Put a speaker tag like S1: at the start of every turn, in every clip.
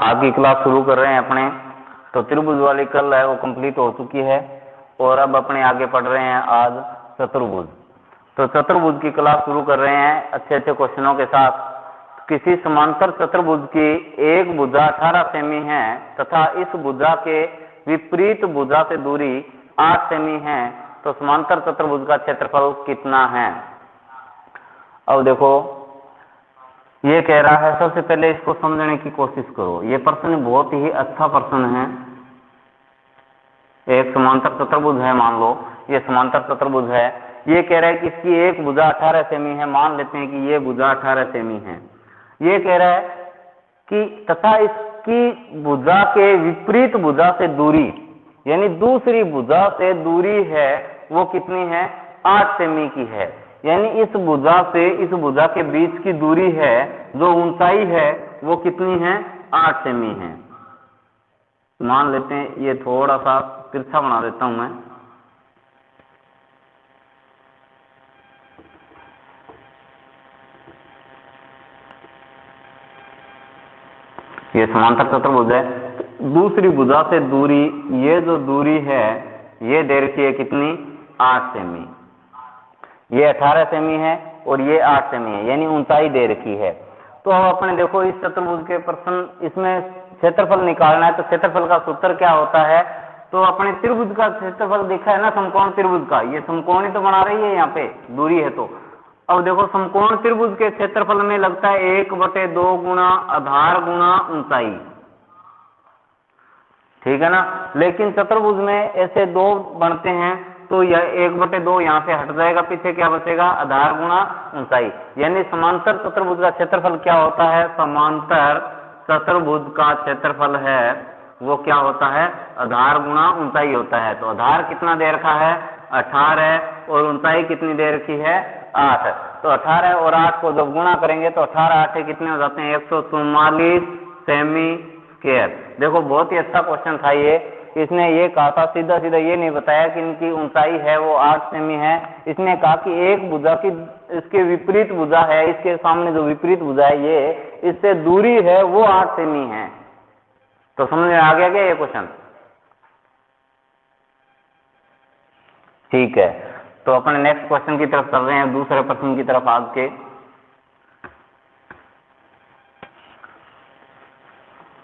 S1: आज की क्लास शुरू कर रहे हैं अपने। तो त्रिभुज वाली कल है वो कंप्लीट हो चुकी है और अब अपने आगे पढ़ रहे हैं आज चतुर्भुज। तो चतुर्भुज की क्लास शुरू कर रहे हैं अच्छे अच्छे क्वेश्चनों के साथ। किसी समांतर चतुर्भुज की एक भुजा 18 सेमी है तथा इस भुजा के विपरीत भुजा से दूरी 8 सेमी है, तो समांतर चतुर्भुज का क्षेत्रफल कितना है। अब देखो ये कह रहा है, सबसे पहले इसको समझने की कोशिश करो। ये प्रश्न बहुत ही अच्छा प्रश्न है। एक समांतर चतुर्भुज है, मान लो ये समांतर चतुर्भुज है। ये कह रहा है कि इसकी एक भुजा 18 सेमी है। मान लेते हैं कि ये भुजा 18 सेमी है। ये कह रहा है कि तथा इसकी भुजा के विपरीत भुजा से दूरी, यानी दूसरी भुजा से दूरी है वो कितनी है, 8 सेमी की है। यानी इस भुजा से इस भुजा के बीच की दूरी है, जो ऊंचाई है वो कितनी है, 8 सेमी है। मान लेते हैं, ये थोड़ा सा तिरछा बना देता हूं मैं। ये समांतर चतुर्भुज है। दूसरी भुजा से दूरी, ये जो दूरी है ये दे रखी है कितनी, 8 सेमी। ये 18 सेमी है और ये 8 सेमी है, यानी ऊंचाई दे रखी है। तो अब अपने देखो इस चतुर्भुज के प्रश्न, इसमें क्षेत्रफल निकालना है। तो क्षेत्रफल का सूत्र क्या होता है, तो अपने त्रिभुज का क्षेत्रफल देखा है ना, समकोण त्रिभुज का। ये समकोण ही तो बना रही है, यहाँ पे दूरी है। तो अब देखो समकोण त्रिभुज के क्षेत्रफल में लगता है 1/2 गुना आधार गुना ऊंचाई, ठीक है ना। लेकिन चतुर्भुज में ऐसे दो बनते हैं, तो यह 1/2 यहाँ से हट जाएगा, पीछे क्या बचेगा, आधार गुना ऊंचाई। यानी समांतर चतुर्भुज का क्षेत्रफल क्या होता है, समांतर चतुर्भुज का क्षेत्रफल है वो क्या होता है, आधार गुना ऊंचाई होता है। तो आधार कितना दे रखा है, 18, और ऊंचाई कितनी दे रखी है, 8। तो 18 और 8 को जब गुणा करेंगे तो 18 8 कितने हो जाते हैं, 144 सेमी स्क्वायर। देखो बहुत ही अच्छा क्वेश्चन था ये। इसने ये कहा था, सीधा सीधा ये नहीं बताया कि इनकी ऊंचाई है वो 8 सेमी है। इसने कहा कि एक भुजा की इसके विपरीत भुजा है, इसके सामने जो विपरीत भुजा है ये, इससे दूरी है वो 8 सेमी है। तो समझ में आ गया क्या ये क्वेश्चन, ठीक है। तो अपने नेक्स्ट क्वेश्चन की तरफ चल रहे हैं, दूसरे प्रश्न की तरफ आज के।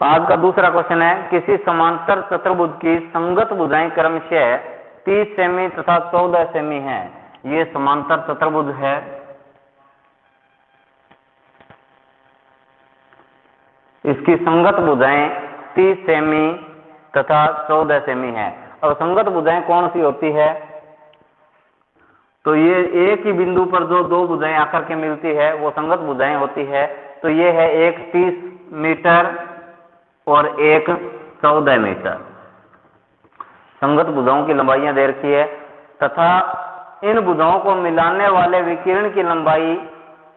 S1: आज का दूसरा क्वेश्चन है, किसी समांतर चतुर्भुज की संगत भुजाएं क्रमशः 30 सेमी तथा 14 सेमी है। ये समांतर चतुर्भुज है। इसकी संगत भुजाएं 30 सेमी तथा 14 सेमी है। और संगत भुजाएं कौन सी होती है, तो ये एक ही बिंदु पर जो दो भुजाएं आकर के मिलती है वो संगत भुजाएं होती है। तो ये है एक 30 मीटर और एक 14 मीटर। संगत भुजाओं की लंबाइयां दे रखी है तथा इन भुजाओं को मिलाने वाले विकिरण की लंबाई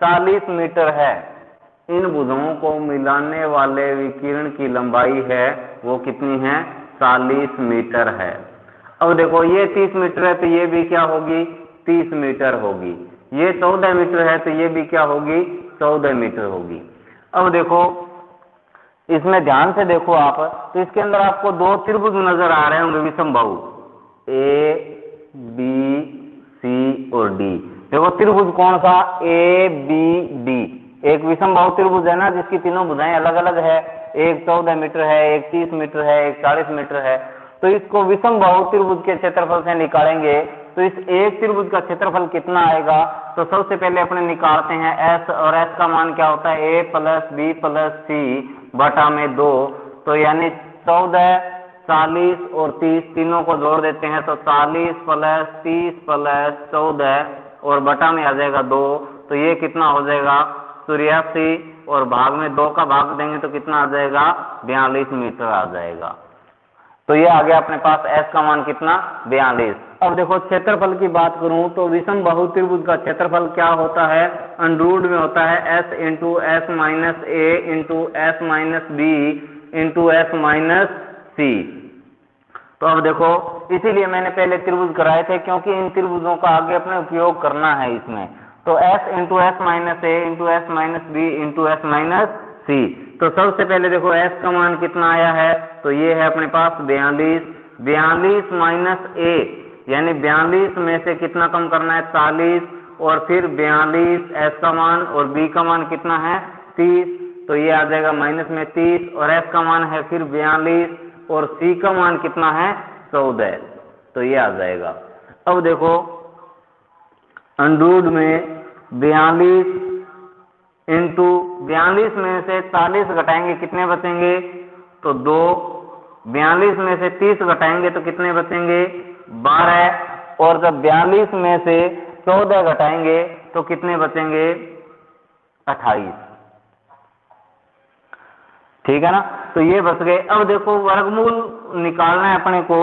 S1: 40 मीटर है। इन भुजाओं को मिलाने वाले विकिरण की लंबाई है वो कितनी है, 40 मीटर है। अब देखो ये 30 मीटर है तो ये भी क्या होगी, 30 मीटर होगी। ये 14 मीटर है तो ये भी क्या होगी, 14 मीटर होगी। अब देखो इसमें ध्यान से देखो आप, तो इसके अंदर आपको दो त्रिभुज नजर आ रहे होंगे विषमबाहु, ए बी सी और डी। देखो त्रिभुज कौन सा, ए बी डी। एक विषमबाहु त्रिभुज है ना, जिसकी तीनों भुजाएं अलग अलग है। एक 14 मीटर है, एक 30 मीटर है, एक 40 मीटर है। तो इसको विषमबाहु त्रिभुज के क्षेत्रफल से निकालेंगे तो इस एक त्रिभुज का क्षेत्रफल कितना आएगा। तो सबसे पहले अपने निकालते हैं एस, और एस का मान क्या होता है, ए प्लस बी प्लस सी बटा में 2। तो यानी 14, 40 और 30 तीनों को जोड़ देते हैं तो 40 प्लस 30 प्लस 14 और बटा में आ जाएगा 2। तो ये कितना हो जाएगा, 84, और भाग में 2 का भाग देंगे तो कितना आ जाएगा, 42 मीटर आ जाएगा। तो ये आ गया अपने पास एस का मान कितना, 42। अब देखो क्षेत्रफल की बात करूं तो विषमबाहु त्रिभुज का क्षेत्रफल क्या होता है, अंडरूट में होता है s into s minus a into s minus b into s minus c. तो अब देखो इसीलिए मैंने पहले त्रिभुज कराए थे, क्योंकि इन त्रिभुजों का आगे अपने उपयोग करना है इसमें। तो s into s minus a into s minus b into s minus c. तो सबसे पहले देखो एस का मान कितना आया है, तो ये है अपने पास 42, 42 माइनस ए, यानी 42 में से कितना कम करना है 40, और फिर 42 एस का मान और बी का मान कितना है 30, तो ये आ जाएगा माइनस में 30, और एस का मान है फिर 42 और सी का मान कितना है 14, तो ये आ जाएगा। अब देखो अंडरूट में 42 इंटू 42 में से 40 घटाएंगे कितने बचेंगे, तो 2, 42 में से 30 घटाएंगे तो कितने बचेंगे 12, और जब 42 में से 14 घटाएंगे तो कितने बचेंगे 28, ठीक है ना। तो ये बच गए। अब देखो वर्गमूल निकालना है अपने को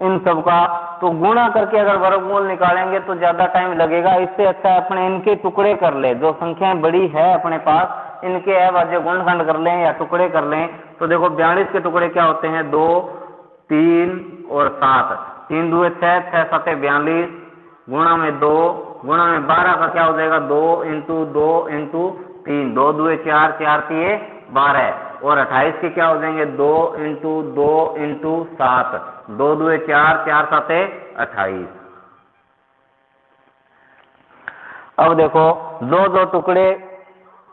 S1: इन सब का, तो गुणा करके अगर वर्गमूल निकालेंगे तो ज्यादा टाइम लगेगा, इससे अच्छा अपने इनके टुकड़े कर ले, जो संख्याएं बड़ी है अपने पास इनके अभाज्य गुणनखंड कर लें या टुकड़े कर लें। तो देखो 42 के टुकड़े क्या होते हैं 2, 3 और 7, 3 दूए 6, 6 7 42, गुणा में 2, गुणा में 12 का क्या हो जाएगा 2 इंटू 2 इंटू 3, 2 दूए 4, 4 3 12, और 28 के क्या हो जाएंगे 2 इंटू 2 इंटू 7, 2 दूए 4, 4 7 28। अब देखो जो टुकड़े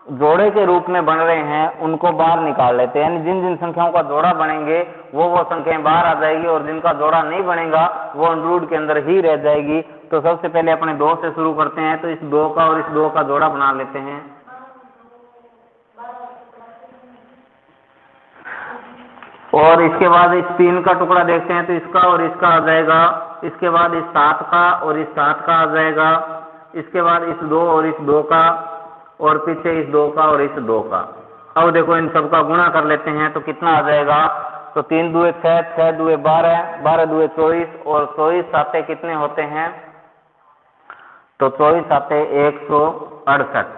S1: जोड़े के रूप में बन रहे हैं उनको बाहर निकाल लेते हैं, यानी जिन जिन संख्याओं का जोड़ा बनेंगे वो संख्याएं बाहर आ जाएगी, और जिनका जोड़ा नहीं बनेगा वो अंडररूट के अंदर ही रह जाएगी। तो सबसे पहले अपने 2 से शुरू करते हैं, तो इस 2 का और इस 2 का जोड़ा बना लेते हैं। और इसके बाद इस 3 का टुकड़ा देखते हैं, तो इसका और इसका आ जाएगा, इसके बाद इस 7 का और इस 7 का आ जाएगा, इसके बाद इस 2 और इस 2 का, और पीछे इस 2 का और इस 2 का। अब देखो इन सब का गुणा कर लेते हैं तो कितना आ जाएगा, तो 3 दूए 6, 6 दूए 12, 12 दूए 24, और 24 साते कितने होते हैं, तो 24 साते 168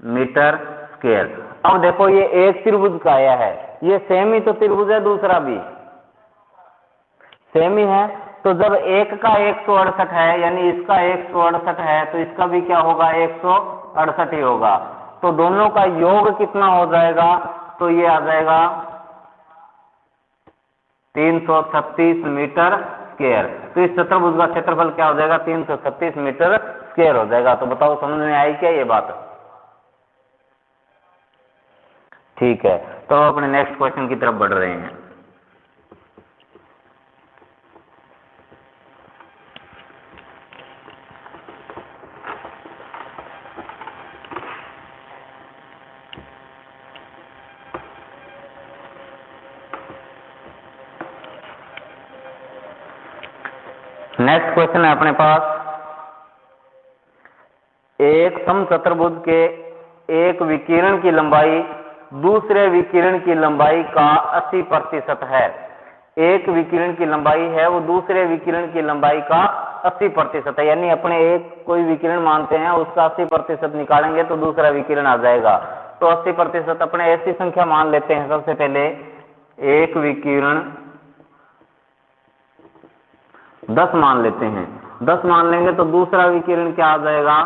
S1: मीटर स्क्वायर। अब देखो ये एक त्रिभुज का आया है, ये सेम ही तो त्रिभुज है, दूसरा भी सेम ही है, तो जब एक का 168 है यानी इसका 168 है, तो इसका भी क्या होगा 168 ही होगा। तो दोनों का योग कितना हो जाएगा, तो ये आ जाएगा 336 मीटर स्क्वायर। तो इस चतुर्भुज का क्षेत्रफल क्या हो जाएगा 336 मीटर स्क्वायर हो जाएगा। तो बताओ समझ में आई क्या ये बात, ठीक है। तो अपने नेक्स्ट क्वेश्चन की तरफ बढ़ रहे हैं। नेक्स्ट क्वेश्चन है अपने पास, एक समचतुर्भुज के एक विकिरण की लंबाई दूसरे विकिरण की लंबाई का 80% है। एक विकिरण की लंबाई है वो दूसरे विकिरण की लंबाई का 80% है, यानी अपने एक कोई विकिरण मानते हैं उसका 80% निकालेंगे तो दूसरा विकिरण आ जाएगा। तो 80% अपने ऐसी संख्या मान लेते हैं, सबसे पहले एक विकिरण 10 मान लेते हैं, 10 मान लेंगे तो दूसरा विकिरण क्या आ जाएगा,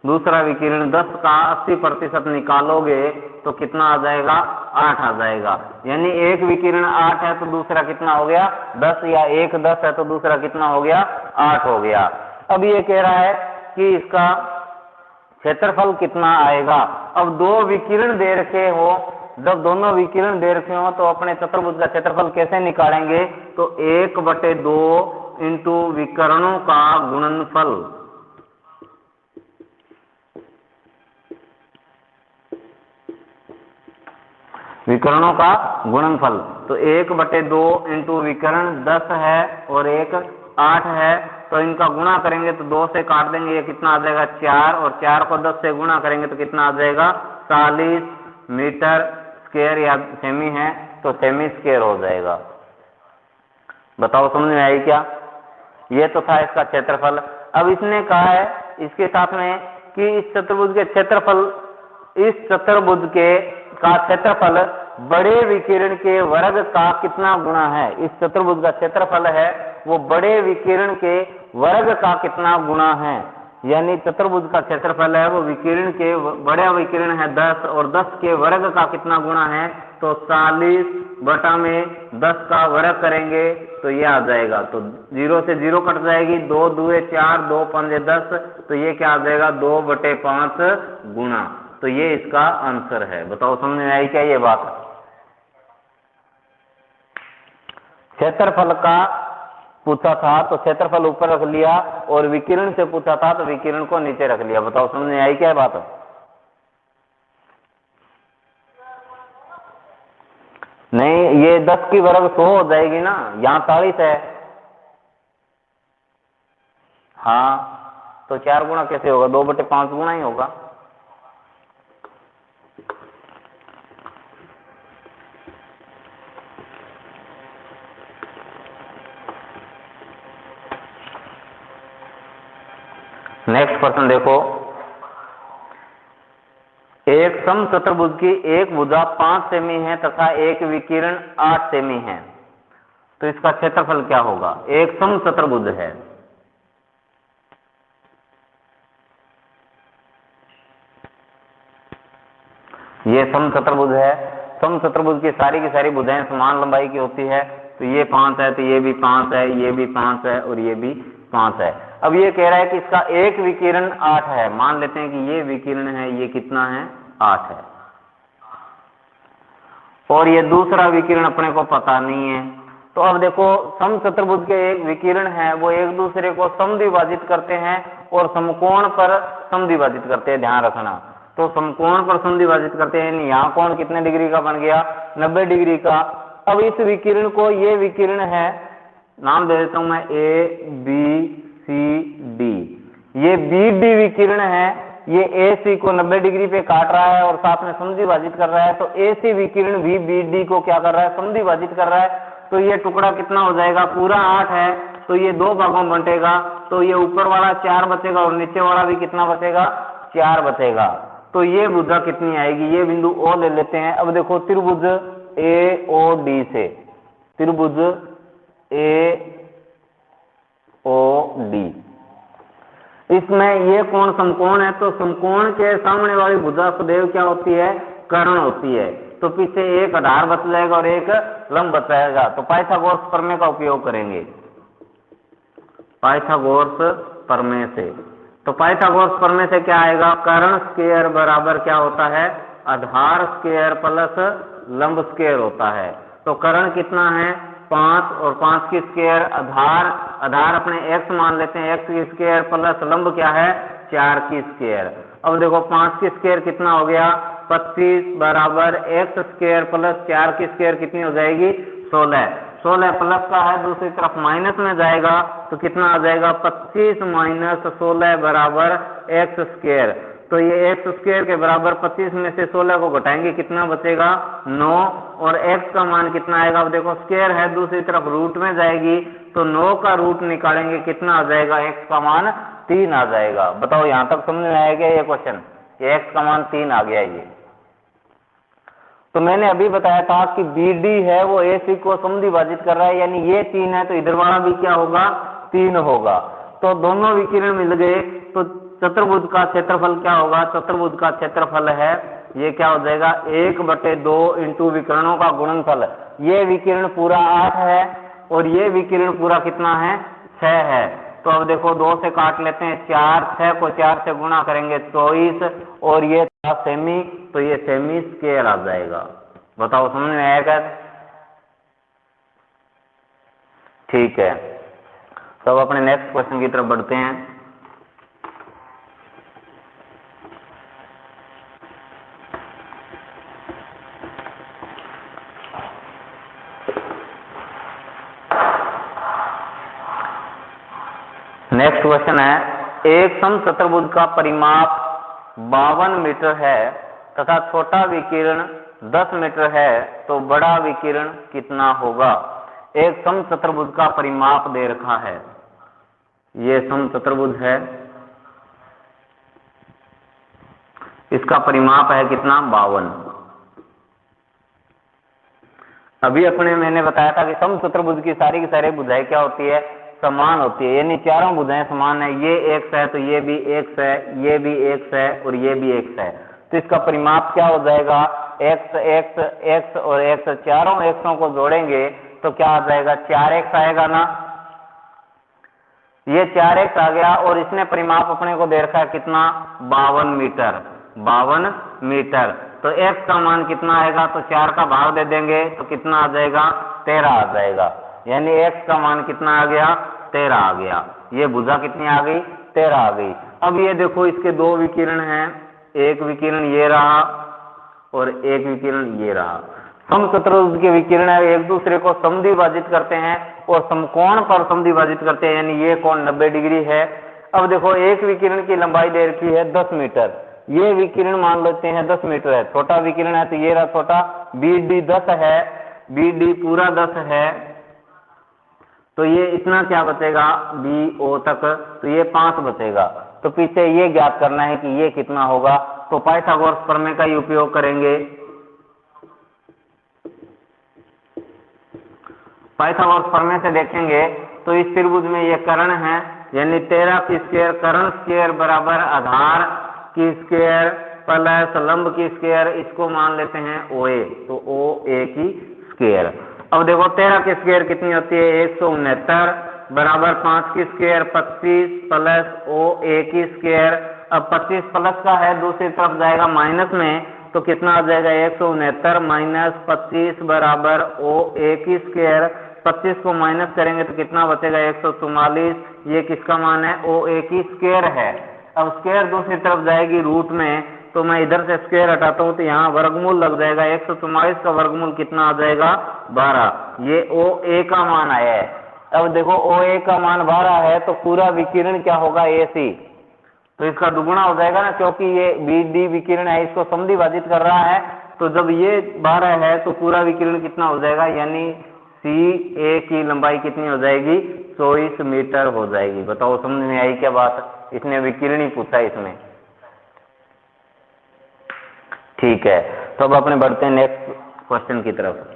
S1: दूसरा विकिरण 10 का 80% निकालोगे तो कितना आ जाएगा 8 आ जाएगा। यानी एक विकिरण 8 है तो दूसरा कितना हो गया 10, या एक 10 है तो दूसरा कितना हो गया 8 हो गया। अब ये कह रहा है कि इसका क्षेत्रफल कितना आएगा। अब दो विकिरण दे रखे हो, जब दोनों विकिरण दे रखे हो तो अपने चतुर्भुज का क्षेत्रफल कैसे निकालेंगे, तो 1/2 इंटू विकरणों का गुणनफल, विकरणों का गुणनफल। तो 1/2 इंटू विकर्ण 10 है और एक 8 है, तो इनका गुणा करेंगे तो 2 से काट देंगे, ये कितना आ जाएगा 4, और 4 को 10 से गुणा करेंगे तो कितना आ जाएगा 40 मीटर स्क्वायर, या सेमी है तो सेमी स्क्वायर हो जाएगा। बताओ समझ में आई क्या, ये तो था इसका क्षेत्रफल। अब इसने कहा है इसके साथ में कि इस चतुर्भुज के क्षेत्रफल, इस चतुर्भुज के का क्षेत्रफल बड़े विकिरण के वर्ग का कितना गुना है। इस चतुर्भुज का क्षेत्रफल है वो बड़े विकिरण के वर्ग का कितना गुना है। यानी चतुर्भुज का क्षेत्रफल है वो विकिरण के बड़ा विकिरण है 10 और 10 के वर्ग का कितना गुणा है, तो 40 बटा में 10 का वर्ग करेंगे तो ये आ जाएगा। तो 0 से 0 कट जाएगी, 2 दूए 4, 2 पंजे 10, तो ये क्या आ जाएगा 2/5 गुणा। तो ये इसका आंसर है। बताओ समझ में आई क्या ये बात? क्षेत्रफल का पूछा था तो क्षेत्रफल ऊपर रख लिया, और विकिरण से पूछा था तो विकिरण को नीचे रख लिया। बताओ समझ में आई क्या बात? नहीं, ये 10 की वर्ग 100 हो जाएगी ना, यहाँ 40 है। हाँ, तो 4 गुणा कैसे होगा? 2/5 गुणा ही होगा। नेक्स्ट क्वेश्चन देखो, एक समचतुर्भुज की एक भुजा 5 सेमी है तथा एक विकिरण 8 सेमी है, तो इसका क्षेत्रफल क्या होगा? एक समचतुर्भुज है, ये समचतुर्भुज है। समचतुर्भुज की सारी भुजाएं समान लंबाई की होती है, तो ये 5 है, तो ये भी 5 है, ये भी 5 है और ये भी 5 है। अब ये कह रहा है कि इसका एक विकिरण 8 है। मान लेते हैं कि ये विकिरण है, ये कितना है? 8 है, और ये दूसरा विकिरण अपने को पता नहीं है। तो अब देखो, समचतुर्भुज के एक विकिरण है वो एक दूसरे को समद्विभाजित करते हैं और समकोण पर समद्विभाजित करते हैं, ध्यान रखना। तो समकोण पर समद्विभाजित करते हैं, यहाँ कोण कितने डिग्री का बन गया? 90 डिग्री का। अब इस विकिरण को, ये विकिरण है, नाम दे देता हूं मैं ABCD, ये BD विकिरण है, ये AC को 90 डिग्री पे काट रहा है और साथ में समद्विभाजित कर रहा है। तो AC विकिरण भी BD को क्या कर रहा है? समद्विभाजित कर रहा है। तो ये टुकड़ा कितना हो जाएगा? पूरा 8 है, तो ये 2 भागों में बंटेगा, तो ये ऊपर वाला 4 बचेगा और नीचे वाला भी कितना बचेगा? 4 बचेगा। तो ये भुजा कितनी आएगी? ये बिंदु O ले लेते हैं। अब देखो, त्रिभुज AOD से, त्रिभुज AOD, इसमें ये कोण समकोण है, तो समकोण के सामने वाली भुजा सदैव क्या होती है? कर्ण होती है। तो पीछे एक आधार बच जाएगा और एक लंब बच जाएगा। तो पाइथागोरस प्रमेय का उपयोग करेंगे, पाइथागोरस प्रमेय से। तो पाइथागोरस प्रमेय से क्या आएगा? कर्ण स्क्वायर बराबर क्या होता है? आधार स्क्वायर प्लस लंब स्क्वायर होता है। तो कर्ण कितना है? 5, और 5 की स्क्वायर आधार अपने x मान लेते हैं, x की स्क्वायर प्लस लंब क्या है? 4 की स्क्वायर। अब देखो, 5 की स्क्वायर कितना हो गया? 25 बराबर x स्क्वायर प्लस 4 की स्क्वायर कितनी हो जाएगी? 16। 16 प्लस का है, दूसरी तरफ माइनस में जाएगा, तो कितना आ जाएगा? 25 माइनस 16 बराबर x स्क्वायर। तो ये x स्क्वायर के बराबर 25 में से 16 को घटाएंगे, कितना बचेगा? 9, और x का मान कितना आएगा? अब देखो, स्क्वायर है, दूसरी तरफ रूट में जाएगी, तो 9 का रूट निकालेंगे, कितना आ जाएगा? x का मान 3 आ जाएगा। बताओ यहां तक समझ में आएगा ये क्वेश्चन? ये x का मान 3 आ गया। ये तो मैंने अभी बताया था कि BD है वो AC को समद्विभाजित कर रहा है, यानी ये 3 है, तो इधर वाला भी क्या होगा? 3 होगा। तो दोनों विकिरण मिल गए, तो चतुर्भुज का क्षेत्रफल क्या होगा? चतुर्भुज का क्षेत्रफल है, ये क्या हो जाएगा? 1/2 इंटू विकिरणों का गुणनफल। ये विकिरण पूरा 8 है और ये विकिरण पूरा कितना है? 6 है। तो अब देखो, 2 से काट लेते हैं 4, 6 को 4 से गुणा करेंगे 24, और ये था सेमी, तो ये सेमी स्क्वायर आ जाएगा। बताओ समझ में आएगा? ठीक है, तो अब अपने नेक्स्ट क्वेश्चन की तरफ बढ़ते हैं। नेक्स्ट क्वेश्चन है, एक समचतुर्भुज का परिमाप 52 मीटर है तथा छोटा विकिरण 10 मीटर है, तो बड़ा विकिरण कितना होगा? एक समचतुर्भुज का परिमाप दे रखा है, ये समचतुर्भुज है, इसका परिमाप है कितना? 52। अभी मैंने बताया था कि समचतुर्भुज की सारी भुजाएं क्या होती है? समान होती है, यानी चारों भुजाएं समान है। ये x है तो ये भी x है, ये भी x है और ये भी x है। तो इसका परिमाप क्या हो जाएगा, x x x और x, चारों xों को जोड़ेंगे तो क्या आ जाएगा, 4x आएगा ना। ये 4x आ गया और इसने परिमाप अपने को दे रखा है कितना, 52 मीटर, 52 मीटर। तो x का मान कितना आएगा, तो 4 का भाग दे देंगे तो कितना आ जाएगा, 13 आ जाएगा। यानी x का मान कितना आ गया, 13 आ गया। ये भुजा कितनी आ गई, 13 आ गई। अब ये देखो इसके दो विकिरण हैं, एक विकिरण ये रहा और एक विकिरण ये रहा। समचतुर्भुज के विकिरण एक दूसरे को समद्विभाजित करते हैं और समकोण पर समद्विभाजित करते हैं, यानी ये कोण 90 डिग्री है। अब देखो एक विकिरण की लंबाई दे रखी है 10 मीटर, ये विकिरण मान लेते हैं 10 मीटर है, छोटा विकिरण है तो ये रहा छोटा, BD 10 है, BD पूरा 10 है, तो ये इतना क्या बचेगा BO तक, तो ये 5 बचेगा। तो पीछे ये ज्ञात करना है कि ये कितना होगा, तो पाइथागोरस प्रमेय का ही उपयोग करेंगे। पाइथागोरस प्रमेय से देखेंगे तो इस त्रिभुज में ये कर्ण है, यानी 13 की स्क्वायर, कर्ण स्क्वायर बराबर आधार की स्क्वायर प्लस लंब की स्क्वायर, इसको मान लेते हैं OA, तो OA की स्क्वायर। अब देखो 13 की स्क्वायर कितनी होती है, 169 बराबर 5 की स्क्वायर 25 प्लस OA की स्क्वायर। अब 25 प्लस का है, दूसरी तरफ जाएगा माइनस में, तो कितना आ जाएगा, 169 माइनस 25 बराबर OA की स्क्वायर। 25 को माइनस करेंगे तो कितना बचेगा, 144। ये किसका मान है, OA की स्क्वायर है। अब स्क्वायर दूसरी तरफ जाएगी रूट में, तो मैं इधर से स्क्वायर हटाता हूं तो यहाँ वर्गमूल लग जाएगा, 144 का वर्गमूल कितना आ जाएगा, 12। ये OA का मान आया है। अब देखो OA का मान 12 है तो पूरा विकिरण क्या होगा, AC, तो इसका दुगुना हो जाएगा ना, क्योंकि ये BD विकिरण है, इसको समद्विभाजित कर रहा है। तो जब ये 12 है तो पूरा विकिरण कितना हो जाएगा, यानी CA की लंबाई कितनी हो जाएगी, 24 मीटर हो जाएगी। बताओ समझ में आई क्या बात, इसने विकिरण ही पूछा इसमें। ठीक है, तो अब अपने बढ़ते हैं नेक्स्ट क्वेश्चन की तरफ।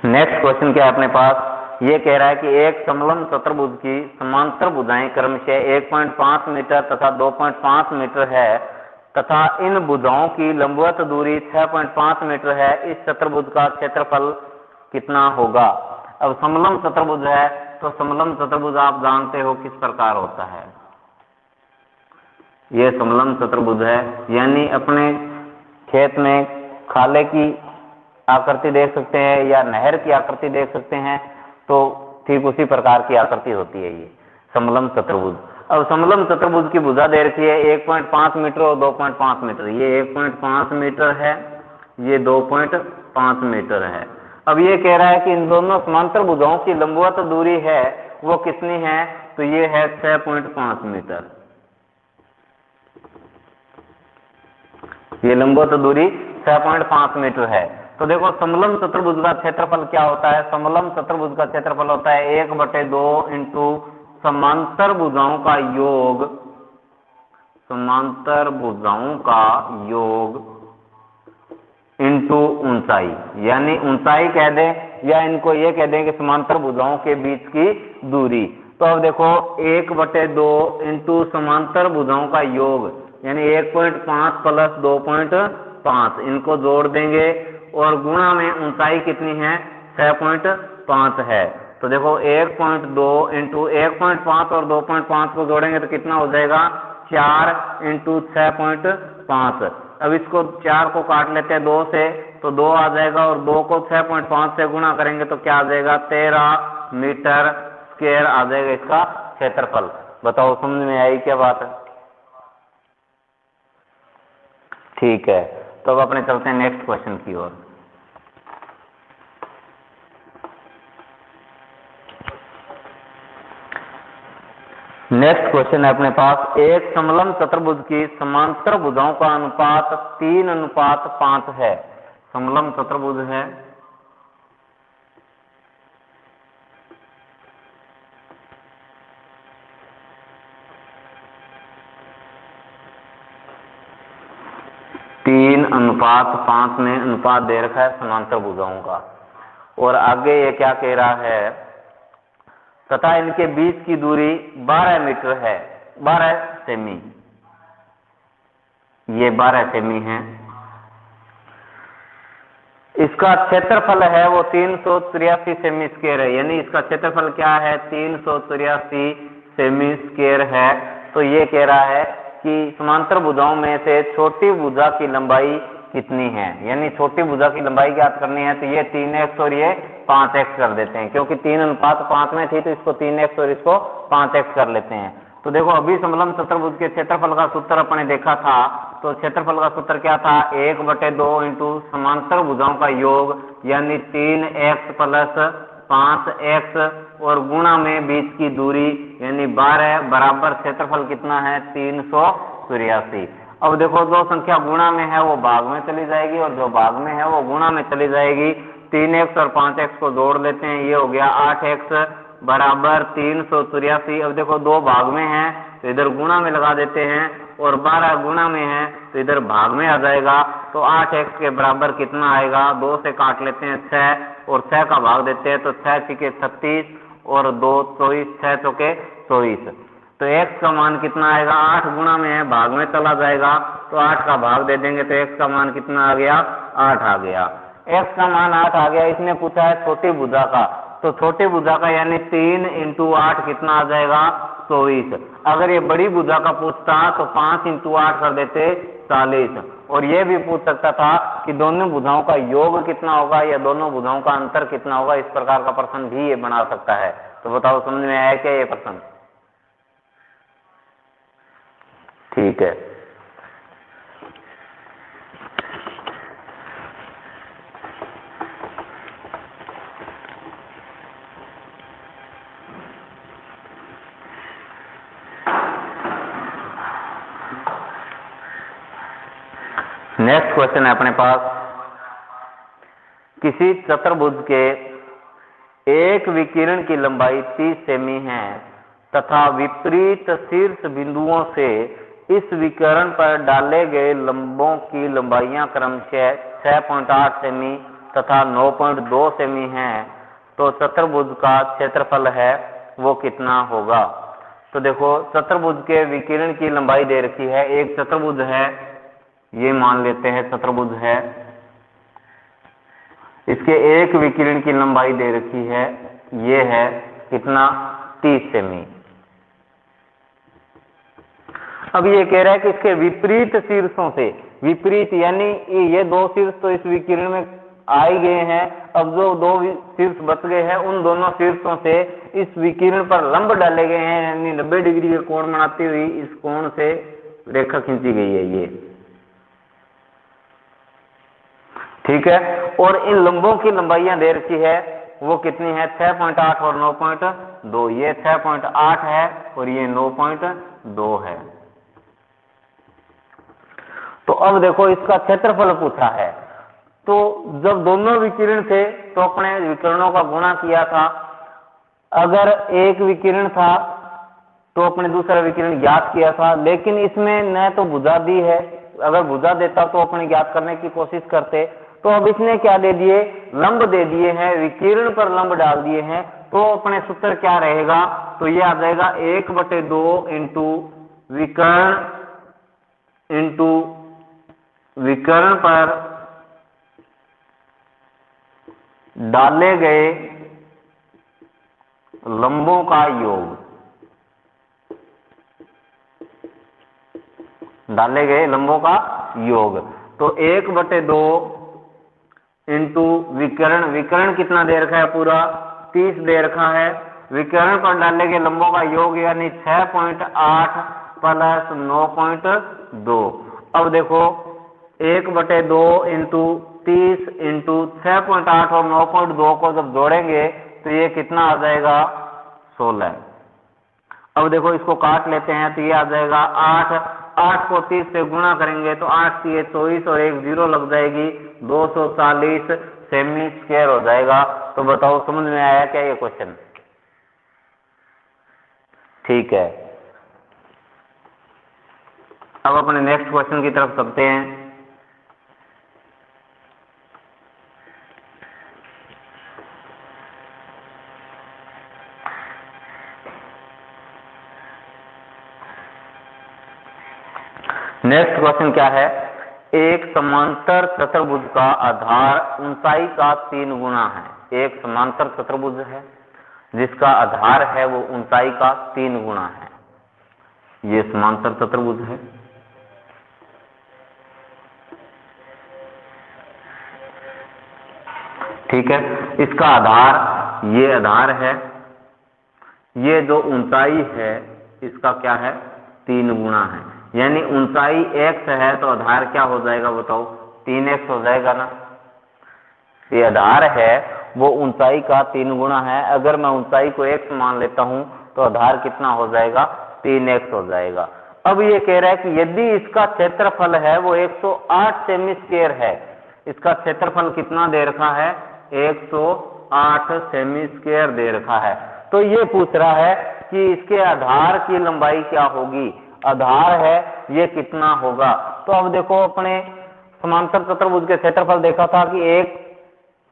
S1: नेक्स्ट क्वेश्चन क्या है अपने पास, ये कह रहा है कि एक समलंब चतुर्भुज की समांतर भुजाएं क्रमशः 1.5 मीटर तथा 2.5 मीटर है तथा इन भुजाओं की लंबवत दूरी 6.5 मीटर है। इस चतुर्भुज का क्षेत्रफल कितना होगा। अब समलंब चतुर्भुज है तो समलंब चतुर्भुज आप जानते हो किस प्रकार होता है। ये समलंब चतुर्भुज है, यानी अपने खेत में खाले की आकृति देख सकते हैं या नहर की आकृति देख सकते हैं, तो ठीक उसी प्रकार की आकृति होती है ये समलंब चतुर्भुज। अब समलंब चतुर्भुज की भुजा दे रखी है 1.5 मीटर और 2.5 मीटर, ये 1.5 मीटर है, ये 2.5 मीटर है। अब ये कह रहा है कि इन दोनों समांतर भुजाओं की लंबवत दूरी है वो कितनी है, तो ये है 6.5 मीटर। ये लंबवत दूरी 6.5 मीटर है। तो देखो समलंब चतुर्भुज का क्षेत्रफल क्या होता है, समलंब चतुर्भुज का क्षेत्रफल होता है 1/2 इंटू समांतर भुजाओं का योग, समांतर भुजाओं का योग इंटू ऊंचाई, यानी ऊंचाई कह दें या इनको ये कह दें कि समांतर भुजाओं के बीच की दूरी। तो अब देखो 1/2 इंटू समांतर भुजाओं का योग, यानी 1.5 प्लस 2.5, इनको जोड़ देंगे और गुणा में ऊंचाई कितनी है, 6.5 है। तो देखो 1.2 इंटू 1.5 और 2.5 को जोड़ेंगे तो कितना हो जाएगा, 4 इंटू 6.5। अब इसको 4 को काट लेते हैं 2 से, तो 2 आ जाएगा और 2 को 6.5 से गुणा करेंगे तो क्या आ जाएगा, 13 मीटर स्क्वायर आ जाएगा इसका क्षेत्रफल। बताओ समझ में आई क्या बात है। ठीक है, तो अब अपने चलते हैं नेक्स्ट क्वेश्चन की ओर। नेक्स्ट क्वेश्चन है अपने पास, एक समलंब चतुर्भुज की समांतर भुजाओं का अनुपात 3:5 है। समलंब चतुर्भुज है, 3:5 में अनुपात दे रखा है समांतर भुजाओं का। और आगे ये क्या कह रहा है, तथा इनके बीच की दूरी 12 मीटर है, 12 सेमी, ये 12 सेमी है। इसका क्षेत्रफल है वो 383 सेमी स्क्वायर है, यानी इसका क्षेत्रफल क्या है, 383 सेमी स्क्वायर है। तो ये कह रहा है कि समांतर भुजाओं में से छोटी भुजा की लंबाई कितनी है, यानी छोटी भुजा की लंबाई ज्ञात करनी है। तो ये 3x और ये 5x कर देते हैं, क्योंकि 3:5 में थी तो इसको 3x और इसको 5x कर लेते हैं। तो देखो अभी समलंब चतुर्भुज के क्षेत्रफल का सूत्र अपने देखा था, तो क्षेत्रफल का सूत्र क्या था, 1/2 इंटू समांतर भुजाओं का योग, यानी 3x प्लस 5x और गुणा में बीच की दूरी यानी 12 बराबर क्षेत्रफल कितना है, 383। अब देखो जो संख्या गुणा में है वो भाग में चली जाएगी और जो भाग में है वो गुणा में चली जाएगी। 3x और 5x को जोड़ लेते हैं, ये हो गया 8x बराबर 383। अब देखो दो भाग में है तो इधर गुणा में लगा देते हैं और 12 गुणा में है तो इधर भाग में आ जाएगा। तो 8x के बराबर कितना आएगा, 2 से काट लेते हैं 6 और 6 का भाग देते हैं तो 6 छीके 36 और 2 24, 6 चौके 24। तो x का मान कितना आएगा, 8 गुणा में है भाग में चला जाएगा तो 8 का भाग दे देंगे तो x का मान कितना आ गया, 8 आ गया। x का मान 8 आ गया। इसने पूछा है छोटी भुजा का, तो छोटी भुजा का यानी 3 × 8 कितना आ जाएगा, 24। अगर ये बड़ी भुजा का पूछता तो 5 × 8 कर देते 40। और ये भी पूछ सकता था कि दोनों भुजाओं का योग कितना होगा या दोनों भुजाओं का अंतर कितना होगा, इस प्रकार का प्रश्न भी ये बना सकता है। तो बताओ समझ में आया क्या ये प्रश्न? ठीक है। नेक्स्ट क्वेश्चन है अपने पास, किसी चतुर्भुज के एक विकिरण की लंबाई 30 सेमी है तथा विपरीत शीर्ष बिंदुओं से इस विकिरण पर डाले गए लंबों की लंबाइयां क्रमशः 6.8 सेमी तथा 9.2 सेमी है, तो चतुर्भुज का क्षेत्रफल है वो कितना होगा। तो देखो चतुर्भुज के विकिरण की लंबाई दे रखी है, एक चतुर्भुज है, ये मान लेते हैं चतुर्भुज है, इसके एक विकिरण की लंबाई दे रखी है, ये है कितना, 30 सेमी। अब ये कह रहा है कि इसके विपरीत शीर्षों से, विपरीत यानी ये दो शीर्ष तो इस विकिरण में आ ही गए हैं, अब जो दो शीर्ष बच गए हैं उन दोनों शीर्षों से इस विकिरण पर लंब डाले गए हैं, यानी 90 डिग्री के कोण बनाती हुई इस कोण से रेखा खींची गई है ये, ठीक है। और इन लंबों की लंबाइयां दे रखी है वो कितनी है, 6.8 और 9.2। ये 6.8 है और ये 9.2 है। तो अब देखो इसका क्षेत्रफल पूछा है, तो जब दोनों विकिरण थे तो अपने विकिरणों का गुणा किया था। अगर एक विकिरण था तो अपने दूसरा विकिरण ज्ञात किया था, लेकिन इसमें न तो भुजा दी है, अगर भुजा देता तो अपने ज्ञात करने की कोशिश करते। तो अब इसने क्या दे दिए, लंब दे दिए हैं, विकिरण पर लंब डाल दिए हैं, तो अपने सूत्र क्या रहेगा, तो ये आ जाएगा 1/2 इंटू विकर्ण पर डाले गए लंबों का योग, डाले गए लंबों का योग। तो 1/2 इंटू विकर्ण, विकर्ण कितना दे रखा है, पूरा 30 दे रखा है, विकर्ण पर डाले गए लंबों का योग यानी 6.8 प्लस 9.2। अब देखो 1/2 इंटू 30 इंटू 6.8 और 9.2 को जब जोड़ेंगे तो ये कितना आ जाएगा, 16। अब देखो इसको काट लेते हैं तो ये आ जाएगा 8 को 30 से गुणा करेंगे तो 8 × 24 और 1 0 लग जाएगी, 240 सेमी स्क्वायर हो जाएगा। तो बताओ समझ में आया क्या ये क्वेश्चन? ठीक है। अब अपने नेक्स्ट क्वेश्चन की तरफ चलते हैं। नेक्स्ट क्वेश्चन क्या है, एक समांतर चतुर्भुज का आधार ऊंचाई का 3 गुना है। एक समांतर चतुर्भुज है जिसका आधार है वो ऊंचाई का 3 गुना है। ये समांतर चतुर्भुज है। ठीक है, इसका आधार, ये आधार है, ये जो ऊंचाई है इसका क्या है, 3 गुना है। यानी ऊंचाई x है तो आधार क्या हो जाएगा बताओ, 3x हो जाएगा ना। ये आधार है वो ऊंचाई का 3 गुना है। अगर मैं ऊंचाई को x मान लेता हूं तो आधार कितना हो जाएगा, 3x हो जाएगा। अब ये कह रहा है कि यदि इसका क्षेत्रफल है वो 108 सेमी स्क्वायर है। इसका क्षेत्रफल कितना दे रखा है, 108 सेमी स्क्वायर दे रखा है। तो ये पूछ रहा है कि इसके आधार की लंबाई क्या होगी, आधार है ये कितना होगा। तो अब देखो, अपने समांतर चतुर्भुज के क्षेत्रफल देखा था कि एक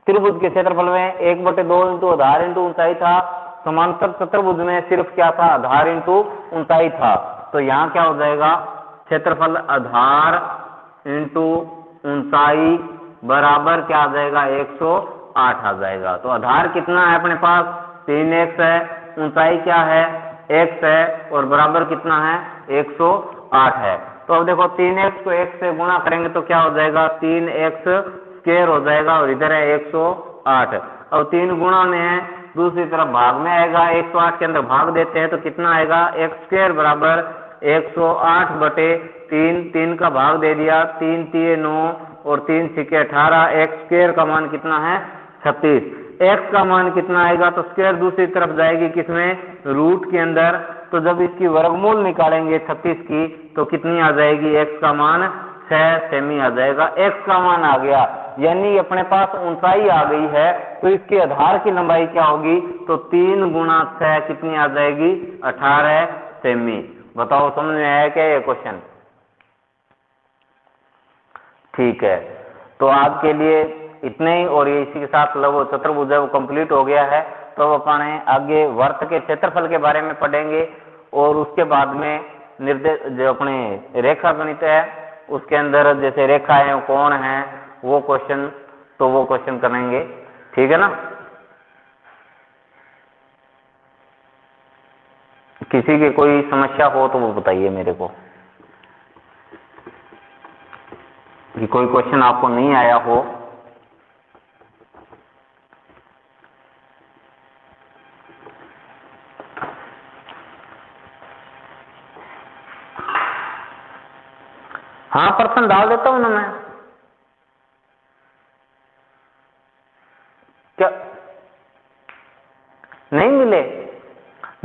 S1: त्रिभुज के क्षेत्रफल में 1/2 इंटू आधार इंटू ऊंचाई था। समांतर चतुर्भुज में सिर्फ क्या था, आधार इंटू ऊंचाई था। तो यहाँ क्या हो जाएगा, क्षेत्रफल आधार इंटू ऊंचाई बराबर क्या आ जाएगा, 108 आ जाएगा। तो आधार कितना है अपने पास, 3x है, ऊंचाई क्या है, x है, और बराबर कितना है, 108 है। तो अब देखो 3x को x से गुणा करेंगे तो क्या हो जाएगा, 3x स्क्वायर हो जाएगा, और इधर है 108। अब 3 गुणा में है, दूसरी तरफ भाग में आएगा, 108 के अंदर भाग देते हैं तो कितना आएगा, x स्क्वायर बराबर 108 बटे 3, 3 का भाग दे दिया, 3 3 9 और 3 6 18। x स्क्वायर का मान कितना है, 36। x का मान कितना आएगा, तो स्क्वायर दूसरी तरफ जाएगी किसमें, रूट के अंदर। तो जब इसकी वर्गमूल निकालेंगे 36 की तो कितनी आ जाएगी, x का मान 6 सेमी आ जाएगा। x का मान आ गया, यानी अपने पास ऊंचाई आ गई है। तो इसके आधार की लंबाई क्या होगी, तो 3 गुणा 6 कितनी आ जाएगी, 18 सेमी। बताओ समझ में आया क्या ये क्वेश्चन। ठीक है, तो आज के लिए इतने ही, और ये इसी के साथ लघु चतुर्भुज है वो कंप्लीट हो गया है। तो अपने आगे वर्त के क्षेत्रफल के बारे में पढ़ेंगे, और उसके बाद में निर्देश जो अपने रेखा गणित है उसके अंदर जैसे रेखा है कोण है वो क्वेश्चन, तो वो क्वेश्चन करेंगे। ठीक है ना। किसी की कोई समस्या हो तो वो बताइए मेरे को, कि कोई क्वेश्चन आपको नहीं आया हो। हाँ, पर्सन डाल देता हूं ना मैं। क्या नहीं मिले,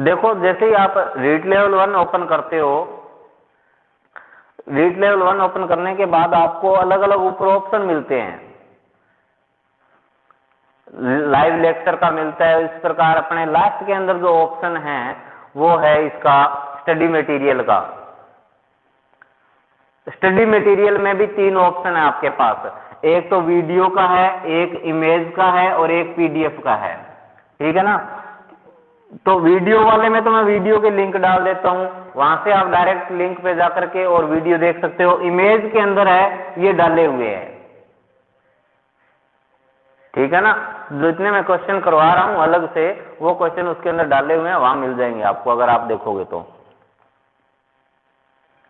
S1: देखो जैसे ही आप रीड लेवल 1 ओपन करते हो, रीड लेवल 1 ओपन करने के बाद आपको अलग अलग ऊपर ऑप्शन मिलते हैं। लाइव लेक्चर का मिलता है, इस प्रकार अपने लास्ट के अंदर जो ऑप्शन है वो है इसका स्टडी मटेरियल का। स्टडी मटेरियल में भी 3 ऑप्शन है आपके पास, एक तो वीडियो का है, एक इमेज का है, और एक पीडीएफ का है। ठीक है ना। तो वीडियो वाले में तो मैं वीडियो के लिंक डाल देता हूं, वहां से आप डायरेक्ट लिंक पे जाकर के और वीडियो देख सकते हो। इमेज के अंदर है ये डाले हुए हैं। ठीक है ना। जितने मैं क्वेश्चन करवा रहा हूं अलग से, वो क्वेश्चन उसके अंदर डाले हुए हैं, वहां मिल जाएंगे आपको अगर आप देखोगे तो।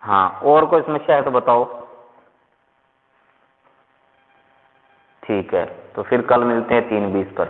S1: हाँ, और कोई समस्या है तो बताओ। ठीक है, तो फिर कल मिलते हैं 3:20 पर।